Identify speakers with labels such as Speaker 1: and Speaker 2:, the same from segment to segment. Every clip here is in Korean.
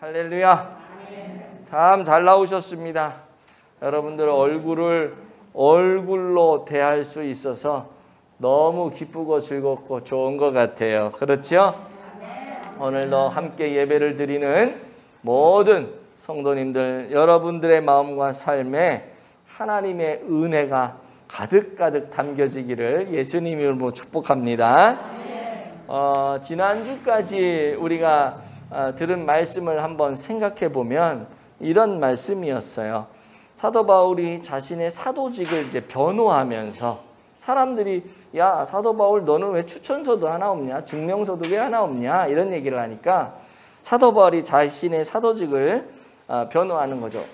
Speaker 1: 할렐루야. 참 잘 나오셨습니다. 여러분들 얼굴로 대할 수 있어서 너무 기쁘고 즐겁고 좋은 것 같아요. 그렇죠? 오늘도 함께 예배를 드리는 모든 성도님들, 여러분들의 마음과 삶에 하나님의 은혜가 가득가득 담겨지기를 예수님 이름으로 축복합니다. 지난주까지 우리가 들은 말씀을 한번 생각해 보면 이런 말씀이었어요. 사도 바울이 자신의 사도직을 이제 변호하면서 사람들이 야, 사도 바울 너는 왜 추천서도 하나 없냐? 증명서도 왜 하나 없냐? 이런 얘기를 하니까 사도 바울이 자신의 사도직을 변호하는 거죠.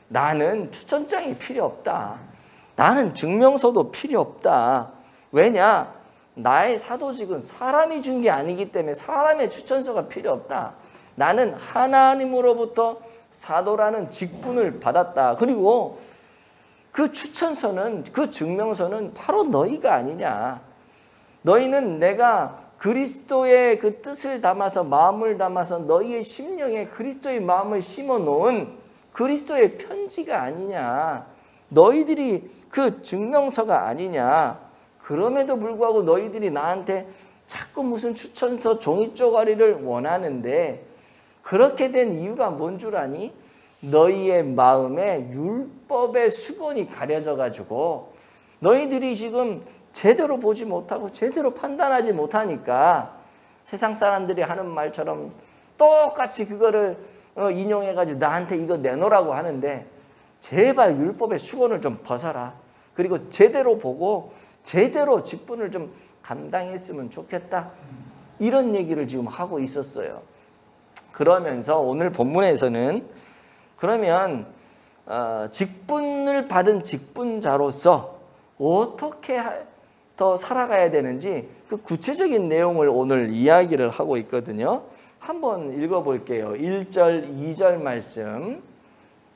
Speaker 1: 나는 추천장이 필요 없다. 나는 증명서도 필요 없다. 왜냐? 나의 사도직은 사람이 준 게 아니기 때문에 사람의 추천서가 필요 없다. 나는 하나님으로부터 사도라는 직분을 받았다. 그리고 그 추천서는, 그 증명서는 바로 너희가 아니냐. 너희는 내가 그리스도의 그 뜻을 담아서, 마음을 담아서 너희의 심령에 그리스도의 마음을 심어 놓은 그리스도의 편지가 아니냐. 너희들이 그 증명서가 아니냐. 그럼에도 불구하고 너희들이 나한테 자꾸 무슨 추천서 종이 쪼가리를 원하는데, 그렇게 된 이유가 뭔 줄 아니? 너희의 마음에 율법의 수건이 가려져 가지고 너희들이 지금 제대로 보지 못하고 제대로 판단하지 못하니까 세상 사람들이 하는 말처럼 똑같이 그거를 인용해 가지고 나한테 이거 내놓으라고 하는데, 제발 율법의 수건을 좀 벗어라. 그리고 제대로 보고 제대로 직분을 좀 감당했으면 좋겠다. 이런 얘기를 지금 하고 있었어요. 그러면서 오늘 본문에서는 그러면 직분을 받은 직분자로서 어떻게 더 살아가야 되는지 그 구체적인 내용을 오늘 이야기를 하고 있거든요. 한번 읽어볼게요. 1절, 2절 말씀.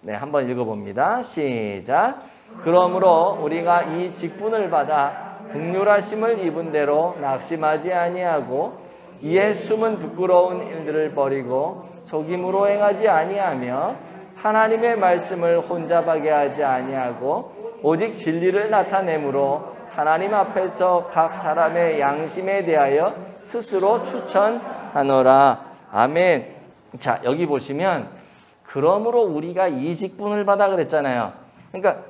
Speaker 1: 네, 한번 읽어봅니다. 시작. 그러므로 우리가 이 직분을 받아 긍휼하심을 입은 대로 낙심하지 아니하고 이에 숨은 부끄러운 일들을 버리고 속임으로 행하지 아니하며 하나님의 말씀을 혼잡하게 하지 아니하고 오직 진리를 나타내므로 하나님 앞에서 각 사람의 양심에 대하여 스스로 추천하노라. 아멘. 자, 여기 보시면 그러므로 우리가 이 직분을 받아 그랬잖아요. 그러니까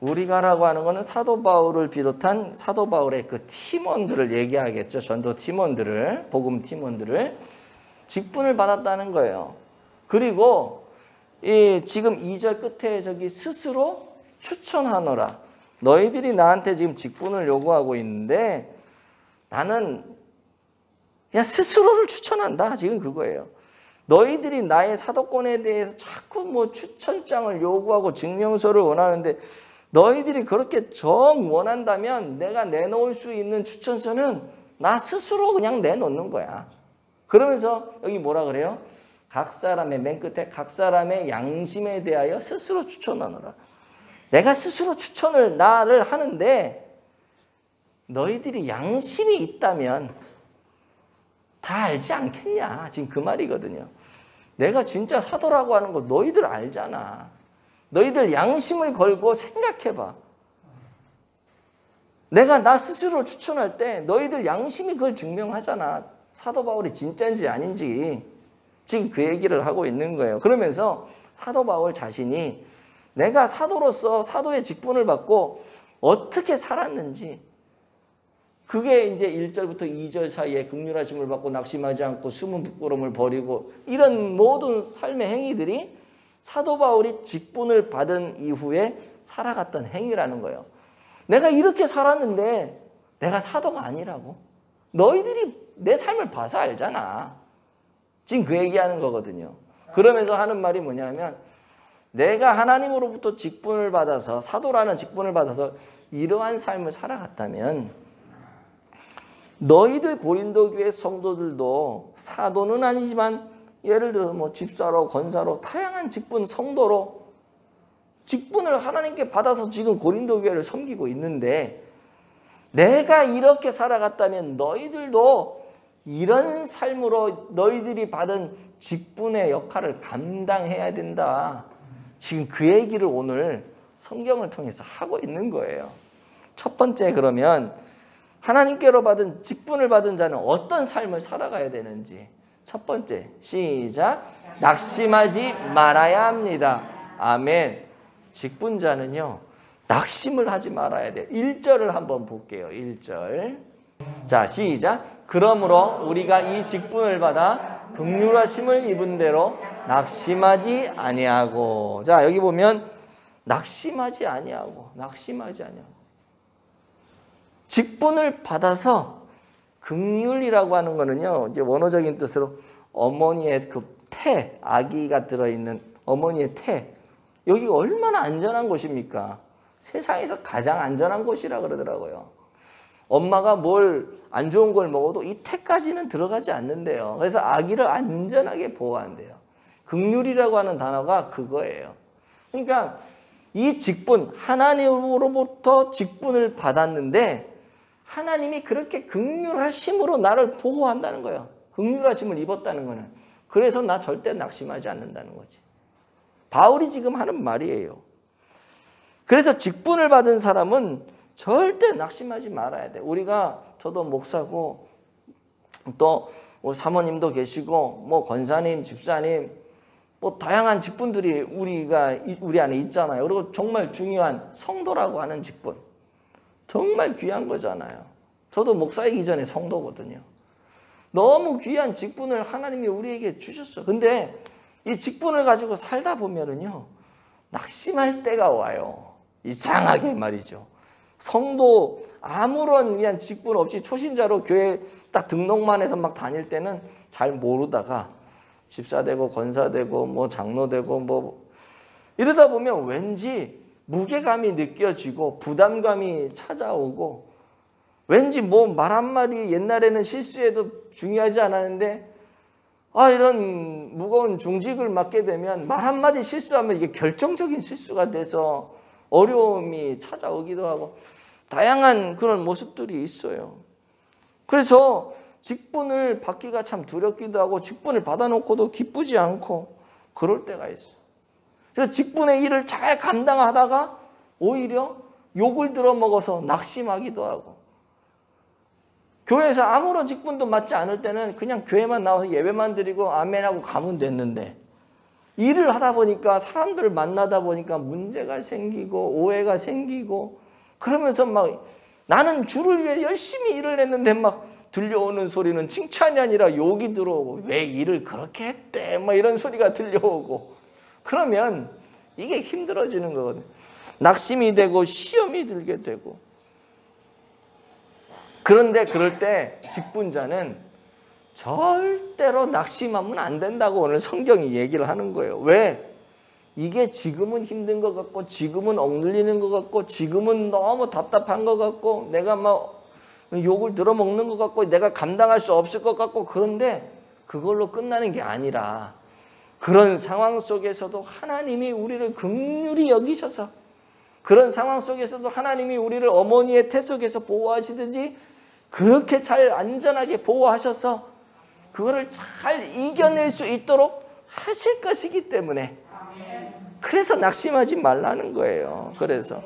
Speaker 1: 우리가라고 하는 거는 사도 바울을 비롯한 사도 바울의 그 팀원들을 얘기하겠죠. 전도 팀원들을, 복음 팀원들을 직분을 받았다는 거예요. 그리고 지금 2절 끝에 저기 스스로 추천하노라. 너희들이 나한테 지금 직분을 요구하고 있는데 나는 그냥 스스로를 추천한다. 지금 그거예요. 너희들이 나의 사도권에 대해서 자꾸 뭐 추천장을 요구하고 증명서를 원하는데, 너희들이 그렇게 정 원한다면 내가 내놓을 수 있는 추천서는 나 스스로 그냥 내놓는 거야. 그러면서 여기 뭐라 그래요? 각 사람의, 맨 끝에 각 사람의 양심에 대하여 스스로 추천하노라. 내가 스스로 추천을 나를 하는데 너희들이 양심이 있다면 다 알지 않겠냐. 지금 그 말이거든요. 내가 진짜 사도라고 하는 거 너희들 알잖아. 너희들 양심을 걸고 생각해봐. 내가 나 스스로 추천할 때 너희들 양심이 그걸 증명하잖아. 사도 바울이 진짜인지 아닌지. 지금 그 얘기를 하고 있는 거예요. 그러면서 사도 바울 자신이 내가 사도로서 사도의 직분을 받고 어떻게 살았는지, 그게 이제 1절부터 2절 사이에 긍휼하심을 받고 낙심하지 않고 숨은 부끄러움을 버리고 이런 모든 삶의 행위들이 사도 바울이 직분을 받은 이후에 살아갔던 행위라는 거예요. 내가 이렇게 살았는데 내가 사도가 아니라고? 너희들이 내 삶을 봐서 알잖아. 지금 그 얘기하는 거거든요. 그러면서 하는 말이 뭐냐면, 내가 하나님으로부터 직분을 받아서, 사도라는 직분을 받아서 이러한 삶을 살아갔다면 너희들 고린도 교회 성도들도 사도는 아니지만 예를 들어서 뭐 집사로, 권사로, 다양한 직분, 성도로 직분을 하나님께 받아서 지금 고린도 교회를 섬기고 있는데, 내가 이렇게 살아갔다면 너희들도 이런 삶으로 너희들이 받은 직분의 역할을 감당해야 된다. 지금 그 얘기를 오늘 성경을 통해서 하고 있는 거예요. 첫 번째, 그러면 하나님께로 받은 직분을 받은 자는 어떤 삶을 살아가야 되는지. 첫 번째, 시작. 낙심하지 말아야 합니다. 아멘. 직분자는요, 낙심을 하지 말아야 돼요. 1절을 한번 볼게요. 1절. 자, 시작. 그러므로 우리가 이 직분을 받아 긍휼하심을 입은 대로 낙심하지 아니하고. 자, 여기 보면 낙심하지 아니하고. 직분을 받아서, 긍휼이라고 하는 거는요, 이제 원어적인 뜻으로 어머니의 그 태, 아기가 들어있는 어머니의 태, 여기가 얼마나 안전한 곳입니까? 세상에서 가장 안전한 곳이라 그러더라고요. 엄마가 뭘 안 좋은 걸 먹어도 이 태까지는 들어가지 않는데요. 그래서 아기를 안전하게 보호한대요. 긍휼이라고 하는 단어가 그거예요. 그러니까 이 직분, 하나님으로부터 직분을 받았는데 하나님이 그렇게 긍휼하심으로 나를 보호한다는 거예요. 긍휼하심을 입었다는 거는. 그래서 나 절대 낙심하지 않는다는 거지. 바울이 지금 하는 말이에요. 그래서 직분을 받은 사람은 절대 낙심하지 말아야 돼. 저도 목사고 또 우리 사모님도 계시고 뭐 권사님, 집사님, 뭐 다양한 직분들이 우리 안에 있잖아요. 그리고 정말 중요한 성도라고 하는 직분, 정말 귀한 거잖아요. 저도 목사이기 전에 성도거든요. 너무 귀한 직분을 하나님이 우리에게 주셨어요. 근데 이 직분을 가지고 살다 보면은요, 낙심할 때가 와요. 이상하게 말이죠. 성도 아무런 그냥 직분 없이 초신자로 교회 딱 등록만 해서 막 다닐 때는 잘 모르다가 집사 되고 권사 되고 뭐 장로 되고 뭐 이러다 보면 왠지 무게감이 느껴지고 부담감이 찾아오고, 왠지 뭐 말 한마디 옛날에는 실수해도 중요하지 않았는데 이런 무거운 중직을 맡게 되면 말 한마디 실수하면 이게 결정적인 실수가 돼서 어려움이 찾아오기도 하고 다양한 그런 모습들이 있어요. 그래서 직분을 받기가 참 두렵기도 하고 직분을 받아놓고도 기쁘지 않고 그럴 때가 있어요. 그래서 직분의 일을 잘 감당하다가 오히려 욕을 들어먹어서 낙심하기도 하고, 교회에서 아무런 직분도 맡지 않을 때는 그냥 교회만 나와서 예배만 드리고 아멘하고 가면 됐는데, 일을 하다 보니까 사람들을 만나다 보니까 문제가 생기고 오해가 생기고 그러면서 막 나는 주를 위해 열심히 일을 했는데 막 들려오는 소리는 칭찬이 아니라 욕이 들어오고 왜 일을 그렇게 했대 막 이런 소리가 들려오고, 그러면 이게 힘들어지는 거거든요. 낙심이 되고 시험이 들게 되고. 그런데 그럴 때 직분자는 절대로 낙심하면 안 된다고 오늘 성경이 얘기를 하는 거예요. 왜? 이게 지금은 힘든 것 같고 지금은 억눌리는 것 같고 지금은 너무 답답한 것 같고 내가 막 욕을 들어먹는 것 같고 내가 감당할 수 없을 것 같고, 그런데 그걸로 끝나는 게 아니라 그런 상황 속에서도 하나님이 우리를 긍휼히 여기셔서, 그런 상황 속에서도 하나님이 우리를 어머니의 태 속에서 보호하시듯이 그렇게 잘 안전하게 보호하셔서 그거를 잘 이겨낼 수 있도록 하실 것이기 때문에, 그래서 낙심하지 말라는 거예요. 그래서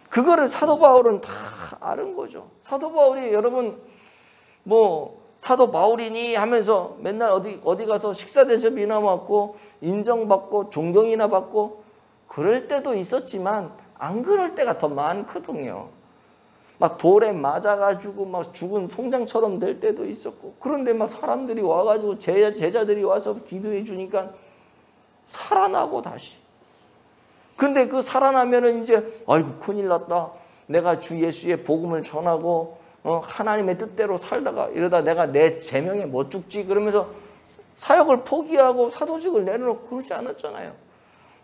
Speaker 1: 그거를 사도 바울은 다 아는 거죠. 사도 바울이 여러분 뭐 사도 바울이니 하면서 맨날 어디 가서 식사 대접이나 받고 인정받고 존경이나 받고 그럴 때도 있었지만 안 그럴 때가 더 많거든요. 막 돌에 맞아가지고 막 죽은 송장처럼 될 때도 있었고, 그런데 막 사람들이 와가지고 제자들이 와서 기도해 주니까 살아나고 다시. 근데 그 살아나면은 이제 아이고 큰일 났다. 내가 주 예수의 복음을 전하고 하나님의 뜻대로 살다가 이러다 내가 내 제명에 못 죽지 그러면서 사역을 포기하고 사도직을 내려놓고 그러지 않았잖아요.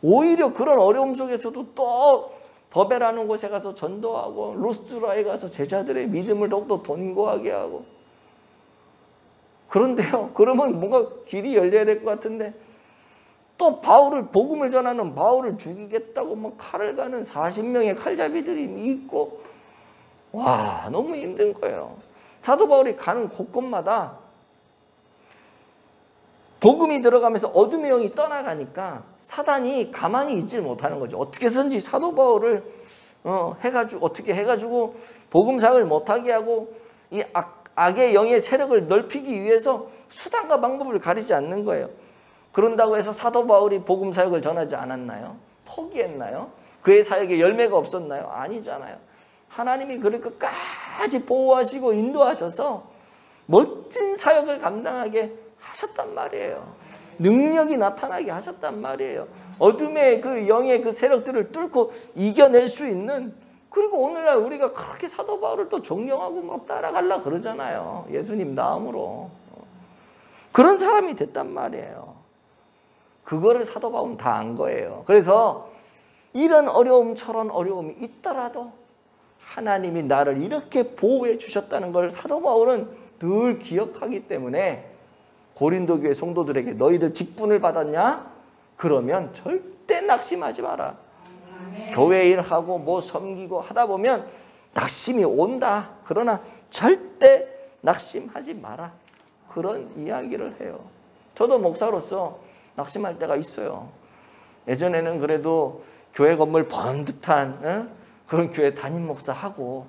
Speaker 1: 오히려 그런 어려움 속에서도 또 더베라는 곳에 가서 전도하고 루스드라에 가서 제자들의 믿음을 더욱더 견고하게 하고. 그런데요, 그러면 뭔가 길이 열려야 될 것 같은데 또 복음을 전하는 바울을 죽이겠다고 막 칼을 가는 40명의 칼잡이들이 있고, 와, 너무 힘든 거예요. 사도 바울이 가는 곳곳마다 복음이 들어가면서 어둠의 영이 떠나가니까 사단이 가만히 있지 못하는 거죠. 어떻게 해서든지 사도 바울을 어떻게 해가지고 복음 사역을 못하게 하고 이 악의 영의 세력을 넓히기 위해서 수단과 방법을 가리지 않는 거예요. 그런다고 해서 사도 바울이 복음 사역을 전하지 않았나요? 포기했나요? 그의 사역에 열매가 없었나요? 아니잖아요. 하나님이 그를 끝까지 보호하시고 인도하셔서 멋진 사역을 감당하게 하셨단 말이에요. 능력이 나타나게 하셨단 말이에요. 어둠의 그 영의 그 세력들을 뚫고 이겨낼 수 있는, 그리고 오늘날 우리가 그렇게 사도 바울을 또 존경하고 막 따라가려고 그러잖아요. 예수님 다음으로. 그런 사람이 됐단 말이에요. 그거를 사도 바울은 다 안 거예요. 그래서 이런 어려움 저런 어려움이 있더라도 하나님이 나를 이렇게 보호해 주셨다는 걸 사도 바울은 늘 기억하기 때문에 고린도 교회 성도들에게 너희들 직분을 받았냐? 그러면 절대 낙심하지 마라. 교회 일하고 뭐 섬기고 하다 보면 낙심이 온다. 그러나 절대 낙심하지 마라. 그런 이야기를 해요. 저도 목사로서 낙심할 때가 있어요. 예전에는 그래도 교회 건물 번듯한 그런 교회 담임 목사하고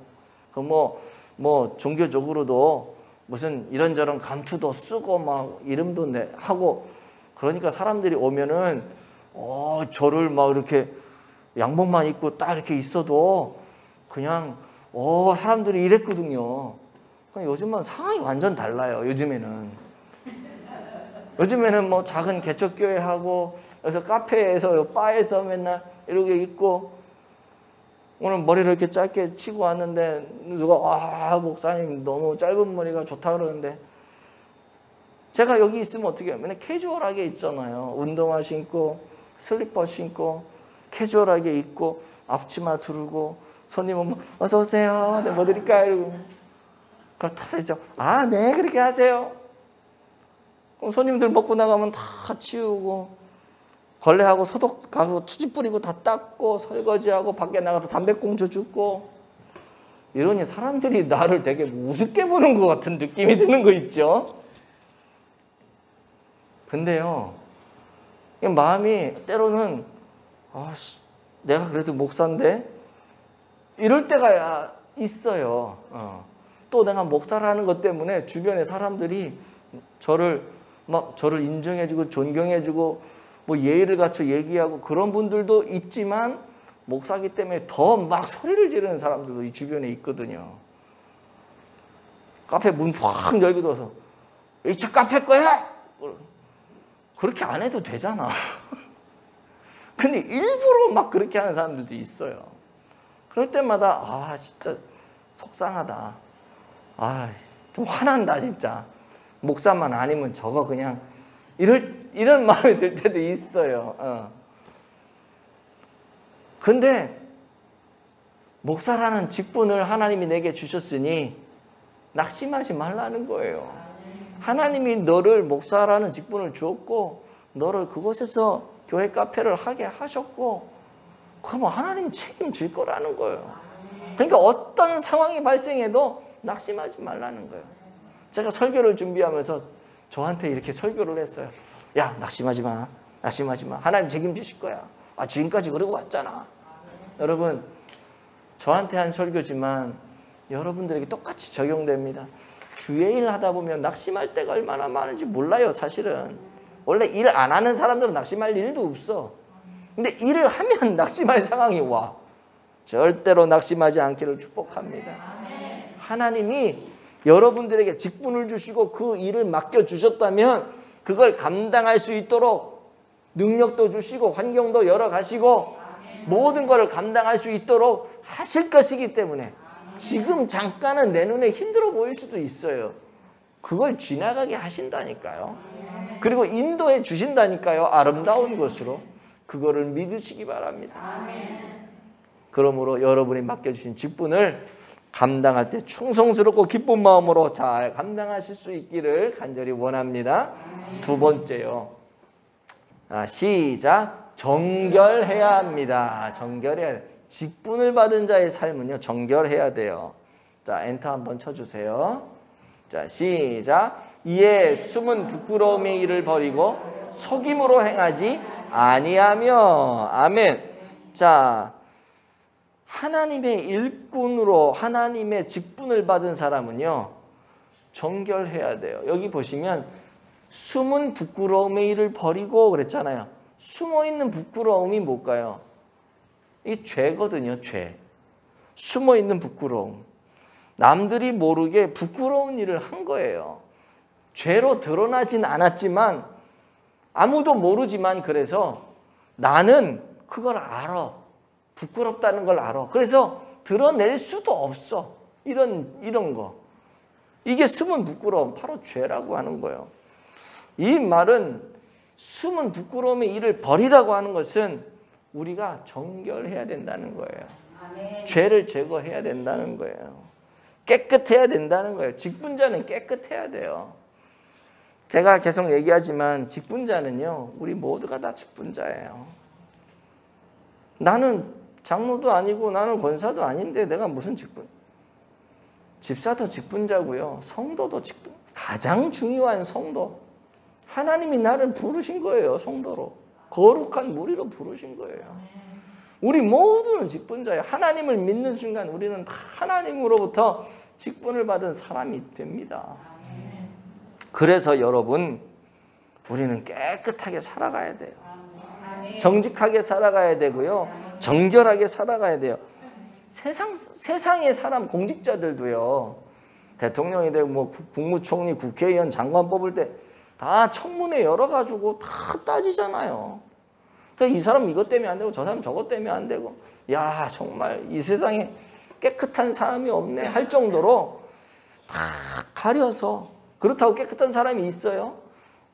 Speaker 1: 뭐 종교적으로도 무슨 이런저런 감투도 쓰고 막 이름도 하고, 그러니까 사람들이 오면은 저를 막 이렇게 양복만 입고 딱 이렇게 있어도 그냥 사람들이 이랬거든요. 요즘은 상황이 완전 달라요. 요즘에는 뭐 작은 개척교회 하고 그래서 카페에서 바에서 맨날 이렇게 있고, 오늘 머리를 이렇게 짧게 치고 왔는데 누가 목사님 너무 짧은 머리가 좋다 그러는데, 제가 여기 있으면 어떻게 해요? 맨날 캐주얼하게 있잖아요. 운동화 신고 슬리퍼 신고 캐주얼하게 입고 앞치마 두르고 손님 오면 어서 오세요. 네, 뭐 드릴까요? 이러고 그렇다 되죠. 네, 그렇게 하세요. 그럼 손님들 먹고 나가면 다 치우고 걸레하고 소독 가서 수지 뿌리고 다 닦고 설거지하고 밖에 나가서 담배꽁초 줍고, 이러니 사람들이 나를 되게 우습게 보는 것 같은 느낌이 드는 거 있죠. 근데요, 마음이 때로는 내가 그래도 목사인데 이럴 때가 있어요. 또 내가 목사라는 것 때문에 주변의 사람들이 저를 인정해주고 존경해주고 뭐 예의를 갖춰 얘기하고 그런 분들도 있지만, 목사기 때문에 더 막 소리를 지르는 사람들도 이 주변에 있거든요. 카페 문 확 열고 둬서 이 차 카페 거야? 그렇게 안 해도 되잖아. 근데 일부러 막 그렇게 하는 사람들도 있어요. 그럴 때마다 진짜 속상하다. 좀 화난다 진짜. 목사만 아니면 저거 그냥 이런 마음이 들 때도 있어요. 근데 목사라는 직분을 하나님이 내게 주셨으니 낙심하지 말라는 거예요. 하나님이 너를 목사라는 직분을 주었고 너를 그곳에서 교회 카페를 하게 하셨고, 그러면 하나님 책임질 거라는 거예요. 그러니까 어떤 상황이 발생해도 낙심하지 말라는 거예요. 제가 설교를 준비하면서 저한테 이렇게 설교를 했어요. 야, 낙심하지 마. 낙심하지 마. 하나님 책임지실 거야. 지금까지 그러고 왔잖아. 여러분, 저한테 한 설교지만 여러분들에게 똑같이 적용됩니다. 주의 일 하다 보면 낙심할 때가 얼마나 많은지 몰라요, 사실은. 원래 일 안 하는 사람들은 낙심할 일도 없어. 근데 일을 하면 낙심할 상황이 와. 절대로 낙심하지 않기를 축복합니다. 하나님이 여러분들에게 직분을 주시고 그 일을 맡겨주셨다면 그걸 감당할 수 있도록 능력도 주시고 환경도 열어가시고 모든 것을 감당할 수 있도록 하실 것이기 때문에, 지금 잠깐은 내 눈에 힘들어 보일 수도 있어요. 그걸 지나가게 하신다니까요. 그리고 인도해 주신다니까요. 아름다운 것으로. 그거를 믿으시기 바랍니다. 그러므로 여러분이 맡겨주신 직분을 감당할 때 충성스럽고 기쁜 마음으로 잘 감당하실 수 있기를 간절히 원합니다. 두 번째요. 시작. 정결해야 합니다. 정결해야 돼요. 직분을 받은 자의 삶은요, 정결해야 돼요. 자, 엔터 한번 쳐주세요. 자, 시작. 이에 숨은 부끄러움의 일을 버리고 속임으로 행하지 아니하며. 아멘. 자, 하나님의 일꾼으로 하나님의 직분을 받은 사람은요, 정결해야 돼요. 여기 보시면 숨은 부끄러움의 일을 버리고 그랬잖아요. 숨어있는 부끄러움이 뭘까요? 이게 죄거든요. 죄. 숨어있는 부끄러움. 남들이 모르게 부끄러운 일을 한 거예요. 죄로 드러나진 않았지만 아무도 모르지만 그래서 나는 그걸 알아. 부끄럽다는 걸 알아. 그래서 드러낼 수도 없어. 이런 거. 이게 숨은 부끄러움. 바로 죄라고 하는 거예요. 이 말은 숨은 부끄러움의 일을 버리라고 하는 것은 우리가 정결해야 된다는 거예요. 아멘. 죄를 제거해야 된다는 거예요. 깨끗해야 된다는 거예요. 직분자는 깨끗해야 돼요. 제가 계속 얘기하지만 직분자는요, 우리 모두가 다 직분자예요. 나는 장로도 아니고 나는 권사도 아닌데 내가 무슨 직분? 집사도 직분자고요. 성도도 직분. 가장 중요한 성도. 하나님이 나를 부르신 거예요. 성도로. 거룩한 무리로 부르신 거예요. 우리 모두는 직분자예요. 하나님을 믿는 순간 우리는 다 하나님으로부터 직분을 받은 사람이 됩니다. 그래서 여러분, 우리는 깨끗하게 살아가야 돼요. 정직하게 살아가야 되고요. 정결하게 살아가야 돼요. 세상의 사람 공직자들도요. 대통령이 되고 뭐 국무총리, 국회의원, 장관 뽑을 때 다 청문회 열어가지고 다 따지잖아요. 그러니까 이 사람 이것 때문에 안 되고 저 사람 저것 때문에 안 되고, 야 정말 이 세상에 깨끗한 사람이 없네 할 정도로 다 가려서. 그렇다고 깨끗한 사람이 있어요?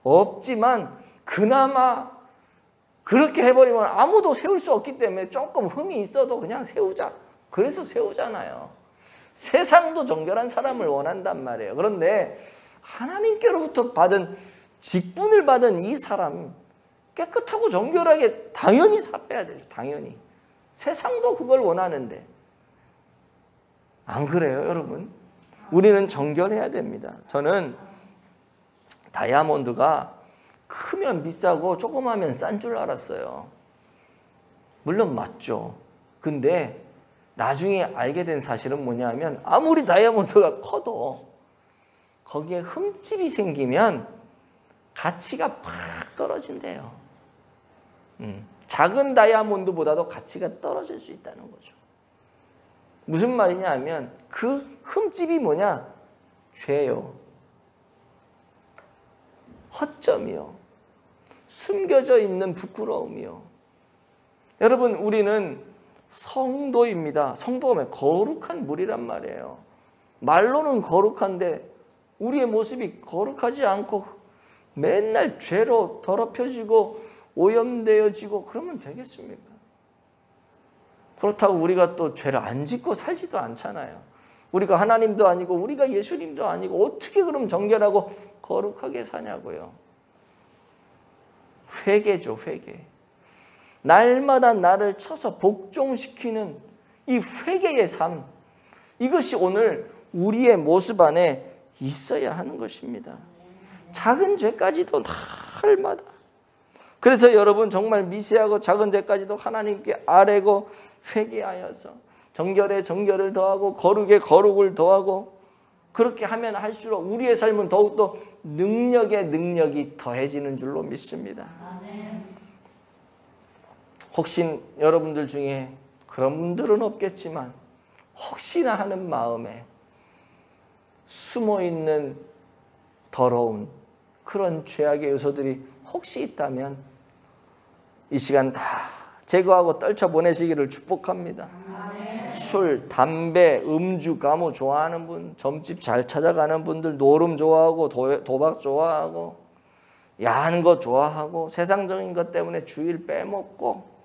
Speaker 1: 없지만 그나마 그렇게 해버리면 아무도 세울 수 없기 때문에 조금 흠이 있어도 그냥 세우자. 그래서 세우잖아요. 세상도 정결한 사람을 원한단 말이에요. 그런데 하나님께로부터 받은 직분을 받은 이 사람, 깨끗하고 정결하게 당연히 살아야 되죠. 당연히. 세상도 그걸 원하는데. 안 그래요, 여러분? 우리는 정결해야 됩니다. 저는 다이아몬드가 크면 비싸고 조그마하면 싼 줄 알았어요. 물론 맞죠. 근데 나중에 알게 된 사실은 뭐냐면 아무리 다이아몬드가 커도 거기에 흠집이 생기면 가치가 팍 떨어진대요. 작은 다이아몬드보다도 가치가 떨어질 수 있다는 거죠. 무슨 말이냐 하면 그 흠집이 뭐냐? 죄요. 허점이요. 숨겨져 있는 부끄러움이요. 여러분, 우리는 성도입니다. 성도가 뭐예요? 거룩한 무리란 말이에요. 말로는 거룩한데 우리의 모습이 거룩하지 않고 맨날 죄로 더럽혀지고 오염되어지고 그러면 되겠습니까? 그렇다고 우리가 또 죄를 안 짓고 살지도 않잖아요. 우리가 하나님도 아니고 우리가 예수님도 아니고 어떻게 그럼 정결하고 거룩하게 사냐고요. 회개죠, 회개. 날마다 나를 쳐서 복종시키는 이 회개의 삶, 이것이 오늘 우리의 모습 안에 있어야 하는 것입니다. 작은 죄까지도 날마다. 그래서 여러분 정말 미세하고 작은 죄까지도 하나님께 아뢰고 회개하여서 정결에 정결을 더하고 거룩에 거룩을 더하고, 그렇게 하면 할수록 우리의 삶은 더욱더 능력에 능력이 더해지는 줄로 믿습니다. 혹시 여러분들 중에 그런 분들은 없겠지만 혹시나 하는 마음에 숨어있는 더러운 그런 죄악의 요소들이 혹시 있다면 이 시간 다 제거하고 떨쳐보내시기를 축복합니다. 술, 담배, 음주, 가무 좋아하는 분, 점집 잘 찾아가는 분들, 노름 좋아하고 도박 좋아하고 야한 거 좋아하고 세상적인 것 때문에 주일 빼먹고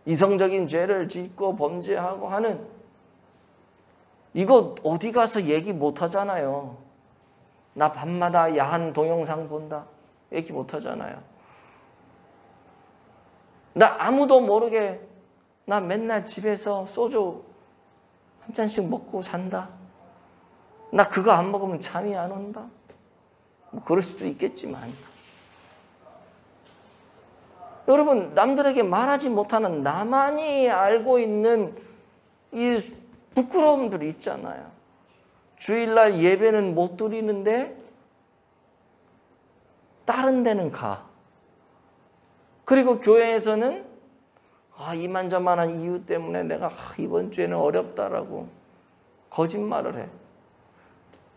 Speaker 1: 이성적인 죄를 짓고 범죄하고 하는, 이거 어디 가서 얘기 못 하잖아요. 나 밤마다 야한 동영상 본다. 얘기 못 하잖아요. 나 아무도 모르게 나 맨날 집에서 소주 한 잔씩 먹고 산다. 나 그거 안 먹으면 잠이 안 온다. 뭐 그럴 수도 있겠지만, 여러분, 남들에게 말하지 못하는 나만이 알고 있는 이 부끄러움들이 있잖아요. 주일날 예배는 못 드리는데 다른 데는 가. 그리고 교회에서는 이만저만한 이유 때문에 내가 이번 주에는 어렵다라고 거짓말을 해.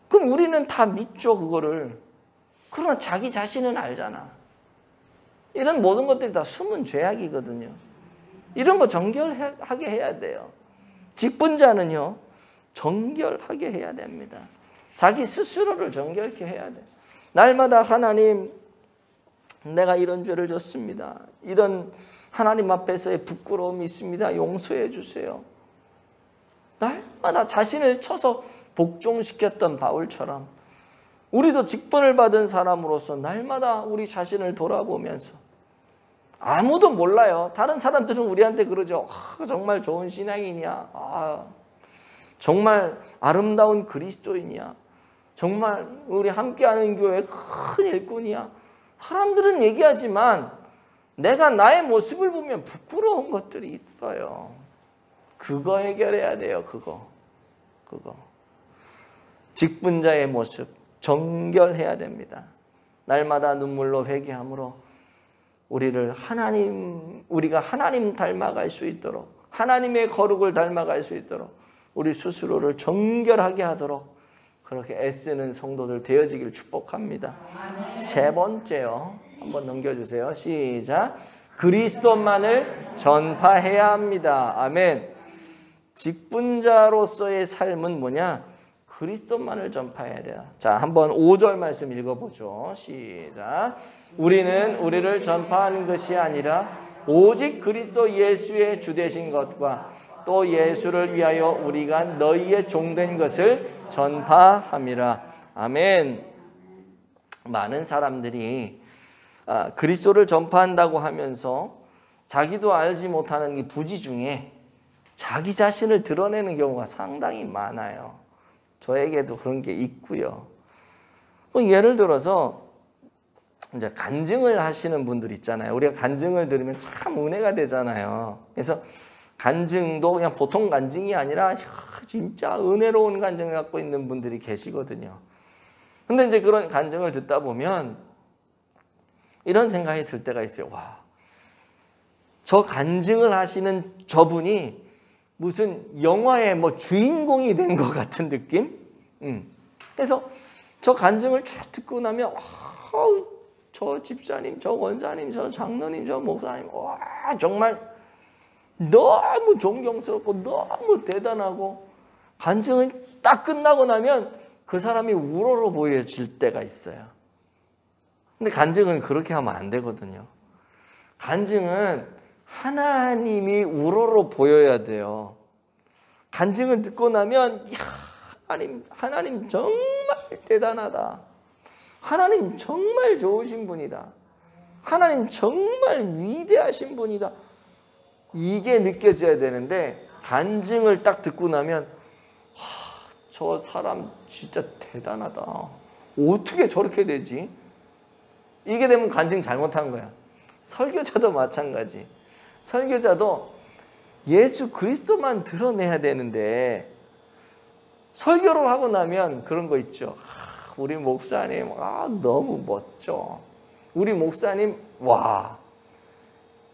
Speaker 1: 그럼 우리는 다 믿죠, 그거를. 그러나 자기 자신은 알잖아. 이런 모든 것들이 다 숨은 죄악이거든요. 이런 거 정결하게 해야 돼요. 직분자는요, 정결하게 해야 됩니다. 자기 스스로를 정결케 해야 돼. 날마다 하나님, 내가 이런 죄를 졌습니다. 이런 하나님 앞에서의 부끄러움이 있습니다. 용서해 주세요. 날마다 자신을 쳐서 복종시켰던 바울처럼 우리도 직분을 받은 사람으로서 날마다 우리 자신을 돌아보면서, 아무도 몰라요. 다른 사람들은 우리한테 그러죠. 정말 좋은 신앙이냐? 정말 아름다운 그리스도인이야? 정말 우리 함께하는 교회 큰 일꾼이야? 사람들은 얘기하지만 내가 나의 모습을 보면 부끄러운 것들이 있어요. 그거 해결해야 돼요. 그거. 직분자의 모습 정결해야 됩니다. 날마다 눈물로 회개함으로 우리가 하나님 닮아갈 수 있도록, 하나님의 거룩을 닮아갈 수 있도록 우리 스스로를 정결하게 하도록 그렇게 애쓰는 성도들 되어지길 축복합니다. 세 번째요. 한번 넘겨주세요. 시작. 그리스도만을 전파해야 합니다. 아멘. 직분자로서의 삶은 뭐냐? 그리스도만을 전파해야 돼요. 자, 한번 5절 말씀 읽어보죠. 시작. 우리는 우리를 전파하는 것이 아니라 오직 그리스도 예수의 주되신 것과 또 예수를 위하여 우리가 너희의 종된 것을 전파함이라. 아멘. 많은 사람들이 그리스도를 전파한다고 하면서 자기도 알지 못하는 이 부지 중에 자기 자신을 드러내는 경우가 상당히 많아요. 저에게도 그런 게 있고요. 예를 들어서 이제 간증을 하시는 분들 있잖아요. 우리가 간증을 들으면 참 은혜가 되잖아요. 그래서 간증도 그냥 보통 간증이 아니라 진짜 은혜로운 간증을 갖고 있는 분들이 계시거든요. 근데 이제 그런 간증을 듣다 보면 이런 생각이 들 때가 있어요. 와, 저 간증을 하시는 저분이 무슨 영화의 주인공이 된 것 같은 느낌? 그래서 저 간증을 쭉 듣고 나면 저 집사님, 저 원사님, 저 장로님, 저 목사님, 와, 정말 너무 존경스럽고 너무 대단하고, 간증이 딱 끝나고 나면 그 사람이 우러러 보여질 때가 있어요. 근데 간증은 그렇게 하면 안 되거든요. 간증은 하나님이 우러러 보여야 돼요. 간증을 듣고 나면 하나님 정말 대단하다. 하나님 정말 좋으신 분이다. 하나님 정말 위대하신 분이다. 이게 느껴져야 되는데, 간증을 딱 듣고 나면 저 사람 진짜 대단하다. 어떻게 저렇게 되지? 이게 되면 간증 잘못한 거야. 설교자도 마찬가지. 설교자도 예수 그리스도만 드러내야 되는데 설교를 하고 나면 그런 거 있죠. 우리 목사님 너무 멋져. 우리 목사님 와,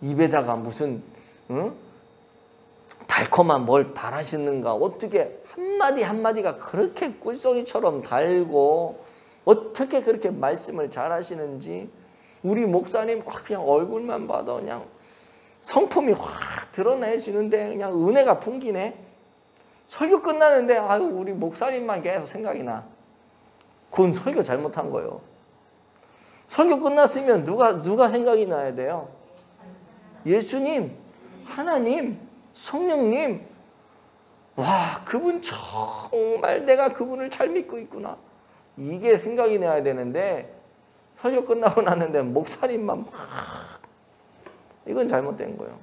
Speaker 1: 입에다가 무슨 달콤한 뭘 바라시는가. 어떻게 한마디 한마디가 그렇게 꿀송이처럼 달고 어떻게 그렇게 말씀을 잘하시는지. 우리 목사님 그냥 얼굴만 봐도 그냥 성품이 확 드러내지는데 그냥 은혜가 풍기네. 설교 끝나는데 우리 목사님만 계속 생각이 나. 그건 설교 잘못한 거예요. 설교 끝났으면 누가 생각이 나야 돼요? 예수님. 하나님, 성령님, 와, 그분 정말 내가 그분을 잘 믿고 있구나. 이게 생각이 나야 되는데 설교 끝나고 났는데 목사님만 막 이건 잘못된 거예요.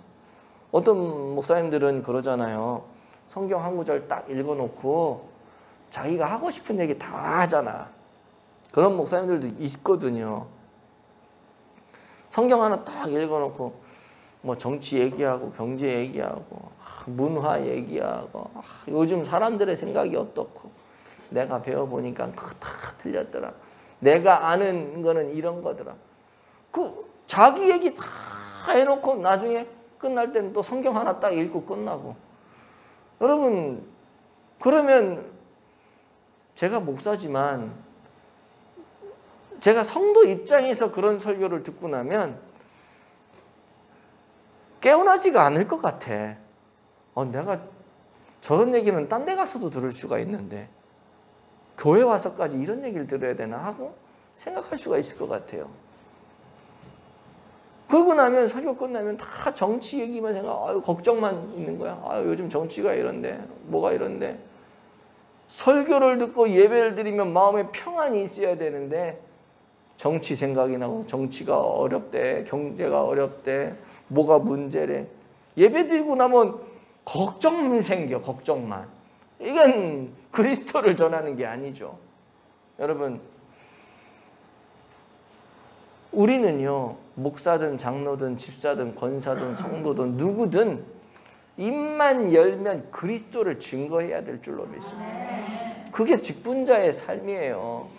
Speaker 1: 어떤 목사님들은 그러잖아요. 성경 한 구절 딱 읽어놓고 자기가 하고 싶은 얘기 다 하잖아. 그런 목사님들도 있거든요. 성경 하나 딱 읽어놓고 뭐 정치 얘기하고 경제 얘기하고 문화 얘기하고 요즘 사람들의 생각이 어떻고 내가 배워보니까 그거 다 틀렸더라. 내가 아는 거는 이런 거더라. 그 자기 얘기 다 해놓고 나중에 끝날 때는 또 성경 하나 딱 읽고 끝나고. 여러분, 그러면 제가 목사지만 제가 성도 입장에서 그런 설교를 듣고 나면 깨어나지가 않을 것 같아. 내가 저런 얘기는 딴 데 가서도 들을 수가 있는데 교회 와서까지 이런 얘기를 들어야 되나 하고 생각할 수가 있을 것 같아요. 그러고 나면 설교 끝나면 다 정치 얘기만 생각, 걱정만 있는 거야. 요즘 정치가 이런데 뭐가 이런데. 설교를 듣고 예배를 드리면 마음에 평안이 있어야 되는데 정치 생각이 나고 정치가 어렵대, 경제가 어렵대, 뭐가 문제래. 예배 드리고 나면 걱정만 생겨, 걱정만. 이건 그리스도를 전하는 게 아니죠. 여러분, 우리는요, 목사든 장로든 집사든 권사든 성도든 누구든 입만 열면 그리스도를 증거해야 될 줄로 믿습니다. 그게 직분자의 삶이에요.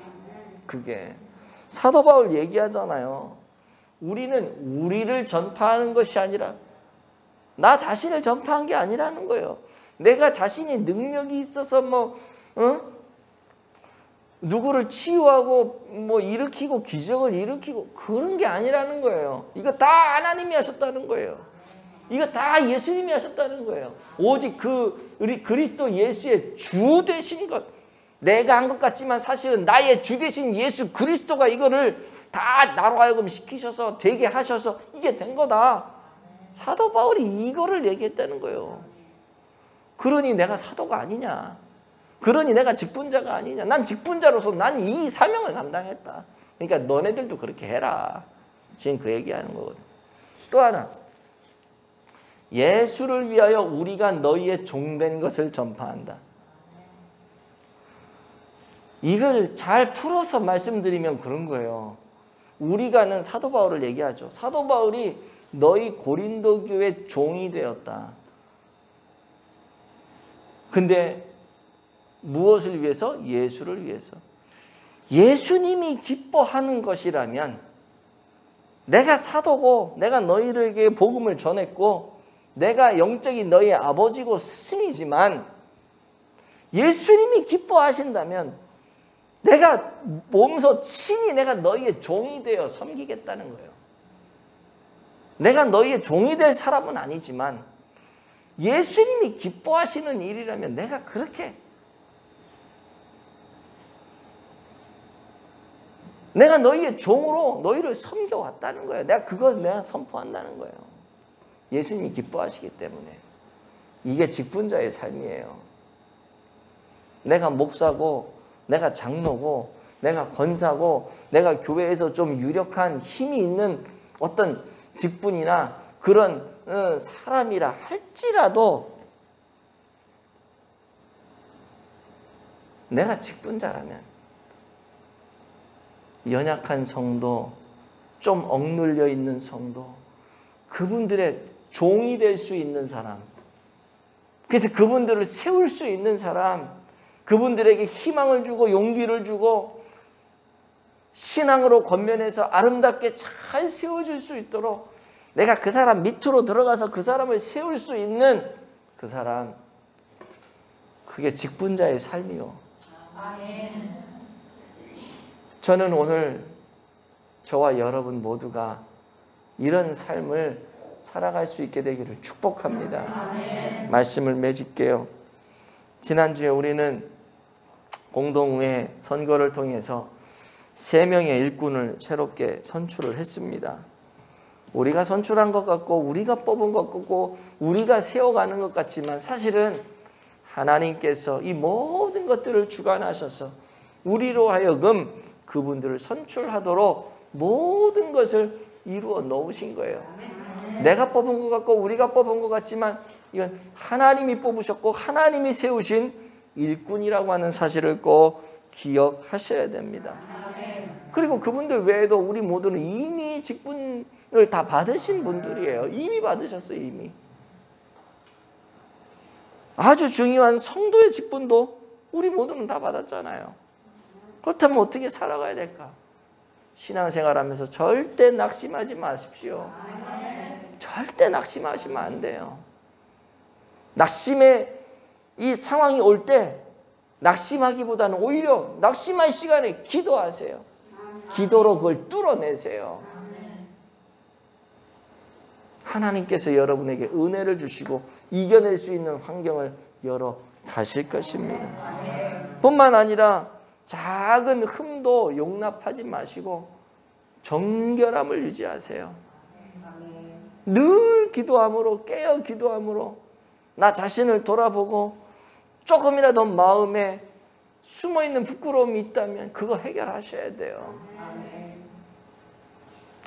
Speaker 1: 그게 사도 바울 얘기하잖아요. 우리는 우리를 전파하는 것이 아니라 나 자신을 전파한 게 아니라는 거예요. 내가 자신이 능력이 있어서 누구를 치유하고 일으키고 기적을 일으키고 그런 게 아니라는 거예요. 이거 다 하나님이 하셨다는 거예요. 이거 다 예수님이 하셨다는 거예요. 오직 우리 그리스도 예수의 주 되신 것. 내가 한 것 같지만 사실은 나의 주 되신 예수 그리스도가 이거를 다 나로 하여금 시키셔서 되게 하셔서 이게 된 거다. 사도 바울이 이거를 얘기했다는 거예요. 그러니 내가 사도가 아니냐. 그러니 내가 직분자가 아니냐. 난 직분자로서 난 이 사명을 감당했다. 그러니까 너네들도 그렇게 해라. 지금 그 얘기하는 거거든. 또 하나. 예수를 위하여 우리가 너희의 종된 것을 전파한다. 이걸 잘 풀어서 말씀드리면 그런 거예요. 우리가는 사도 바울을 얘기하죠. 사도 바울이 너희 고린도 교회 종이 되었다. 근데 무엇을 위해서? 예수를 위해서. 예수님이 기뻐하는 것이라면 내가 사도고 내가 너희에게 복음을 전했고 내가 영적인 너희의 아버지고 스승이지만 예수님이 기뻐하신다면 내가 몸소 친히 내가 너희의 종이 되어 섬기겠다는 거예요. 내가 너희의 종이 될 사람은 아니지만 예수님이 기뻐하시는 일이라면 내가 그렇게 내가 너희의 종으로 너희를 섬겨왔다는 거예요. 내가 선포한다는 거예요. 예수님이 기뻐하시기 때문에. 이게 직분자의 삶이에요. 내가 목사고 내가 장로고 내가 권사고 내가 교회에서 좀 유력한 힘이 있는 어떤 직분이나 그런 사람이라 할지라도 내가 직분자라면 연약한 성도, 좀 억눌려 있는 성도, 그분들의 종이 될 수 있는 사람, 그래서 그분들을 세울 수 있는 사람, 그분들에게 희망을 주고 용기를 주고 신앙으로 권면해서 아름답게 잘 세워줄 수 있도록 내가 그 사람 밑으로 들어가서 그 사람을 세울 수 있는 그 사람, 그게 직분자의 삶이요. 저는 오늘 저와 여러분 모두가 이런 삶을 살아갈 수 있게 되기를 축복합니다. 말씀을 맺을게요. 지난주에 우리는 공동회 선거를 통해서 3명의 일꾼을 새롭게 선출을 했습니다. 우리가 선출한 것 같고 우리가 뽑은 것 같고 우리가 세워가는 것 같지만 사실은 하나님께서 이 모든 것들을 주관하셔서 우리로 하여금 그분들을 선출하도록 모든 것을 이루어 놓으신 거예요. 내가 뽑은 것 같고 우리가 뽑은 것 같지만 이건 하나님이 뽑으셨고 하나님이 세우신 일꾼이라고 하는 사실을 꼭 기억하셔야 됩니다. 그리고 그분들 외에도 우리 모두는 이미 직분을 다 받으신 분들이에요. 이미 받으셨어요. 이미. 아주 중요한 성도의 직분도 우리 모두는 다 받았잖아요. 그렇다면 어떻게 살아가야 될까? 신앙생활하면서 절대 낙심하지 마십시오. 절대 낙심하시면 안 돼요. 낙심의 이 상황이 올 때 낙심하기보다는 오히려 낙심할 시간에 기도하세요. 기도로 그걸 뚫어내세요. 하나님께서 여러분에게 은혜를 주시고 이겨낼 수 있는 환경을 열어 가실 것입니다. 뿐만 아니라 작은 흠도 용납하지 마시고 정결함을 유지하세요. 늘 기도함으로 깨어 기도함으로 나 자신을 돌아보고 조금이라도 마음에 숨어있는 부끄러움이 있다면 그거 해결하셔야 돼요.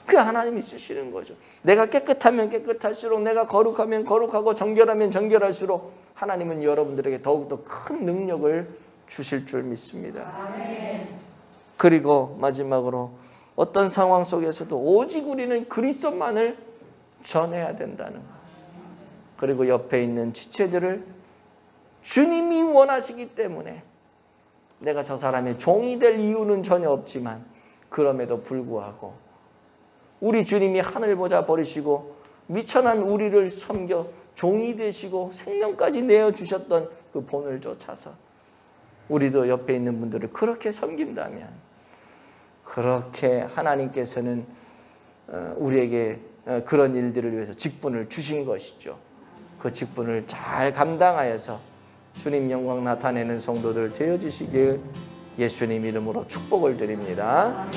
Speaker 1: 그 하나님이 쓰시는 거죠. 내가 깨끗하면 깨끗할수록 내가 거룩하면 거룩하고 정결하면 정결할수록 하나님은 여러분들에게 더욱더 큰 능력을 주실 줄 믿습니다. 그리고 마지막으로 어떤 상황 속에서도 오직 우리는 그리스도만을 전해야 된다는 것. 그리고 옆에 있는 지체들을 주님이 원하시기 때문에 내가 저 사람의 종이 될 이유는 전혀 없지만 그럼에도 불구하고 우리 주님이 하늘 보자 버리시고 미천한 우리를 섬겨 종이 되시고 생명까지 내어주셨던 그 본을 쫓아서 우리도 옆에 있는 분들을 그렇게 섬긴다면 그렇게 하나님께서는 우리에게 그런 일들을 위해서 직분을 주신 것이죠. 그 직분을 잘 감당하여서 주님 영광 나타내는 성도들 되어주시길 예수님 이름으로 축복을 드립니다.